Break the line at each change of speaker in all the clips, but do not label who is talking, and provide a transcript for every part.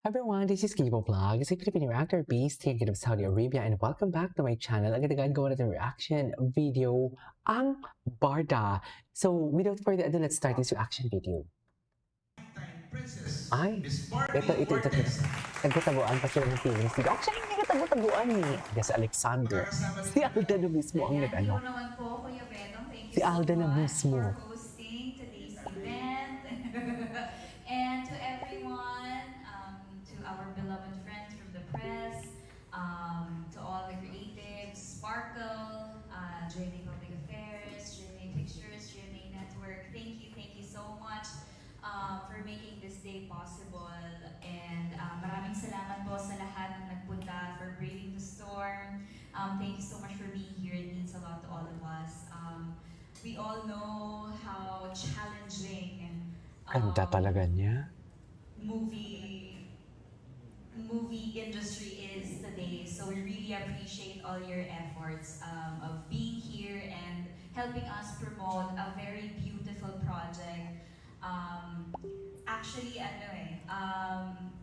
Everyone, this is Kibo Vlog, isang Filipino actor based in Kingdom of Saudi Arabia, and welcome back to my channel. Agad-agad gawa natin reaction video, ang Barda. So, without further ado, let's start this reaction video. Ay, ito. Tagutabuan pa sila ng feelings dito. Actually, hindi ka tagutabuan ni si Alexander. Si Alda na mismo ang nag-ano. Si Alda na mismo.
For hosting today's event. And to everyone, to our beloved friends from the press, to all the creatives, Sparkle, JMA Public Affairs, JMA Pictures, JMA Network, thank you so much for making this day possible. And maraming salamat po sa lahat ng nagpunta for braving the storm. Thank you so much for being here. It means a lot to all of us. We all know how challenging
Ganda talaga niya.
movie industry is today. So we really appreciate all your efforts of being here and helping us promote a very beautiful project. Actually,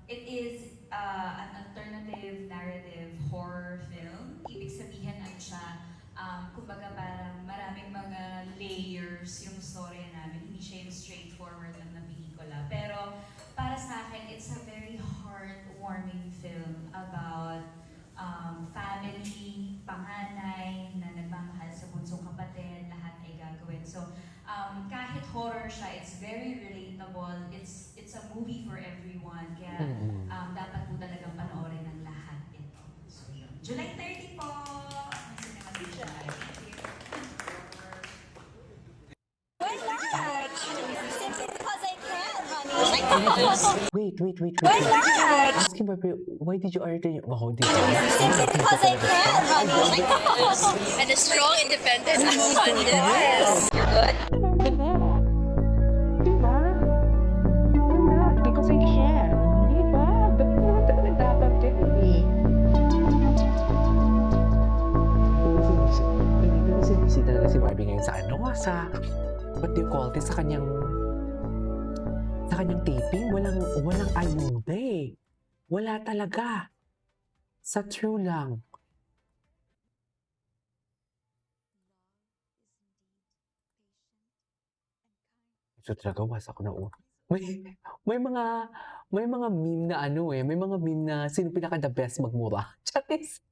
it is an alternative narrative horror film. Ibig sabihin, kumbaga parang maraming mga layers yung story namin. Hindi siya yung straightforward lang na pelikula. Pero para sa akin, it's a very heartwarming film about family, panganay, na nagmamahal sa bunsong kapatid, lahat ay gagawin. So, kahit horror siya, it's very relatable. It's a movie for everyone. Kaya dapat po talagang panoorin ng lahat ito. So, yun. July 30 po! Thank you.
Simply because I can, honey.
Wait.
Why not?
Ask him, why did you order your... Oh, did
Simply because I can, honey.
And a strong, independent woman. Yes. You're good.
Because I can. Diba? Dapat din. Busy talaga si Barbie ngayon sa what do you call this, sa kanyang taping, walang ayuda eh. Wala talaga. Sa true lang. Ito talaga, wasa ko na may mga meme na may mga meme na sino pinaka the best magmura. Charis.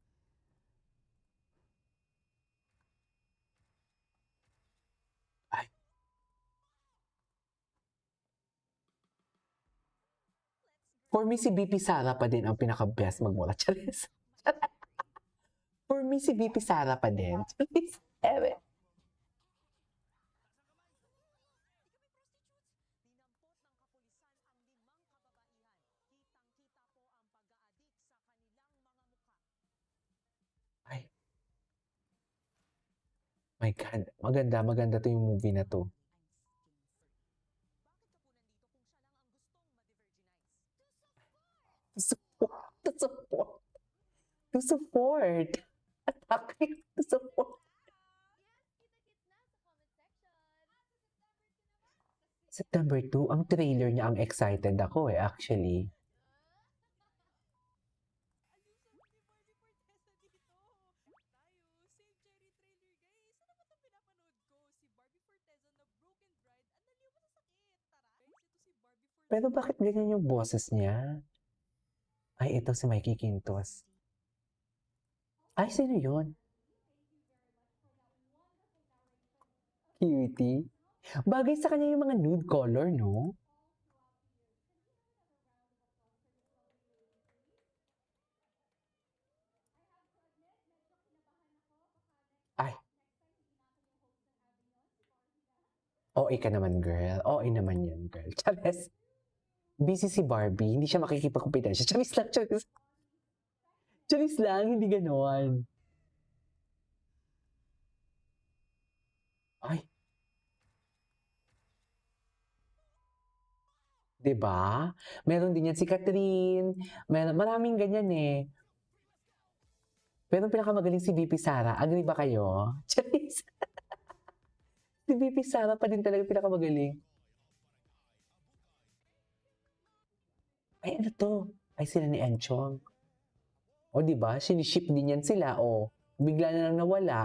Ay. For me, si BP Sara pa din ang pinaka best magmura. Charis. For me, si BP Sara pa din. Charis. Ay. My God. Maganda to yung movie na to. To support. To support. September 2, ang trailer niya, ang excited ako actually. Pero bakit ganyan yung boses niya? Ay, ito si Mikey Quintos. Ay, sino yun? Cutie. Bagay sa kanya yung mga nude color, no? Ay. OA ka naman, girl. OA naman yan, girl. Charis. Busy si Barbie. Hindi siya makikipagkumpetensya. Charis lang, hindi ganon. Ay. Diba? Meron din yan si Catherine. Maraming ganyan eh. Pero pinakamagaling si BP Sara. Agree ba kayo? Charis. Si BP Sara pa din talaga pinakamagaling. Ay, ano to? Ay, sila ni Enchong. O, di ba? Siniship din yan sila. O, bigla na lang nawala.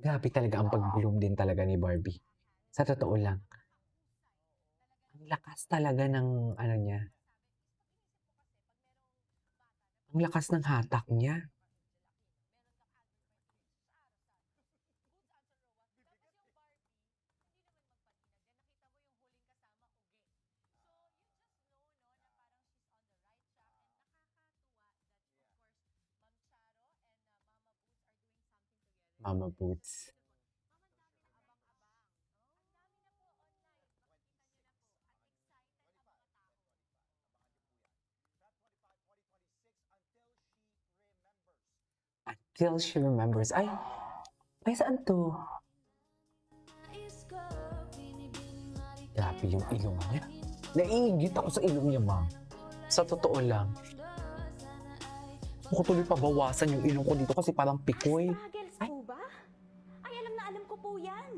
Grabe talaga ang pag-bloom din talaga ni Barbie. Sa totoo lang. Ang lakas talaga ng ano niya. Ang lakas ng hatak niya. Mama Boots. Until she remembers. Ay, saan to? Grabe yung ilong niya. Naiingit ako sa ilong niya, ma'am. Sa totoo lang. Ako tuloy pabawasan yung ilong ko dito kasi parang pikoy.
Struggles po ba? Ay, alam na alam ko po yan.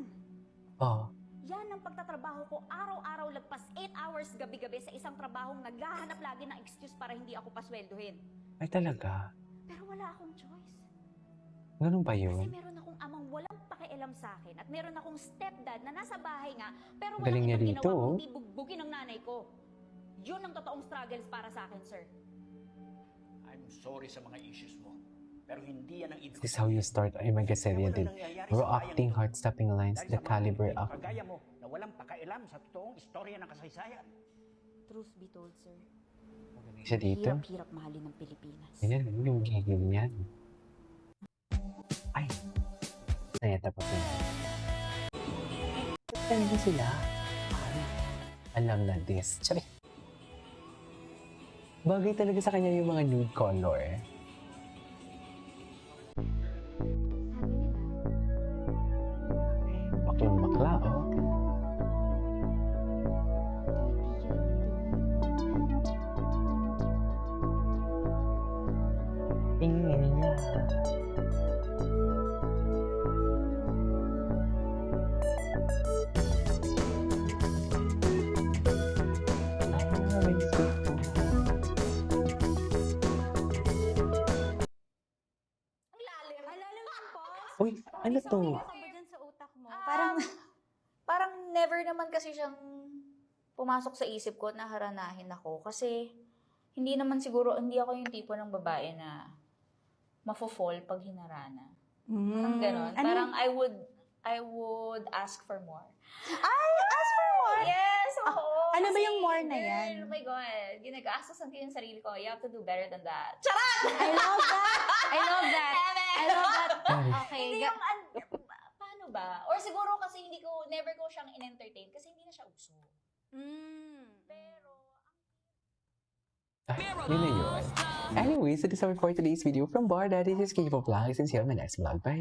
Oh,
Yan ang pagtatrabaho ko araw-araw lagpas 8 hours gabi-gabi sa isang trabahong naghahanap lagi ng excuse para hindi ako pasweldohin.
ay talaga.
Pero wala akong choice.
Ganun ba
Kasi
yun?
meron akong amang walang pakialam sa akin at meron akong stepdad na nasa bahay nga pero
Galing
walang
niya
ibang
dito,
ginawa
oh.
kundi bugbugin ng nanay ko. Yun ang totoong struggles para sa akin, sir.
I'm sorry sa mga issues mo. Pero hindi yan ang ibig
This is how you start a magaserya din. Raw acting, heart-stopping lines, the caliber of...
Kagaya mo na walang pakailam sa totoong istorya ng kasaysayan.
Truth be told, sir.
Magaling siya dito.
Hirap-hirap mahalin ng Pilipinas.
Ganyan, yung gigil niyan. Ay, nayata pa po. Talaga sila. Ay, alam na this. Tsari. Bagay talaga sa kanya yung mga nude color. Baklang bakla, oh. Tingin niya. Ay, sweet.
Ang lalim. Ang lalim ng pause.
Uy, ano to?
Ano ba dyan sa utak mo?
Parang never naman kasi siyang pumasok sa isip ko na haranahin ako. Kasi hindi naman siguro, hindi ako yung tipo ng babae na mafo-fall pag hinarana. Parang ganon. Parang I would ask for more.
Ay, ask for more!
Yes, oo.
ano ba
Kasi,
yung more na
girl,
yan?
Oh my God. Ginag-aasasan ko yung sarili ko. You have to do better than that.
I love that! I love that! I love that! Okay.
Hindi yung, paano ba? Or siguro kasi never ko siyang in-entertain kasi hindi na siya uso. Pero,
Yun na yun. Anyway, so this is our for today's video from Barda. This is K-Pop Vlogs and see you on my next vlog. Bye!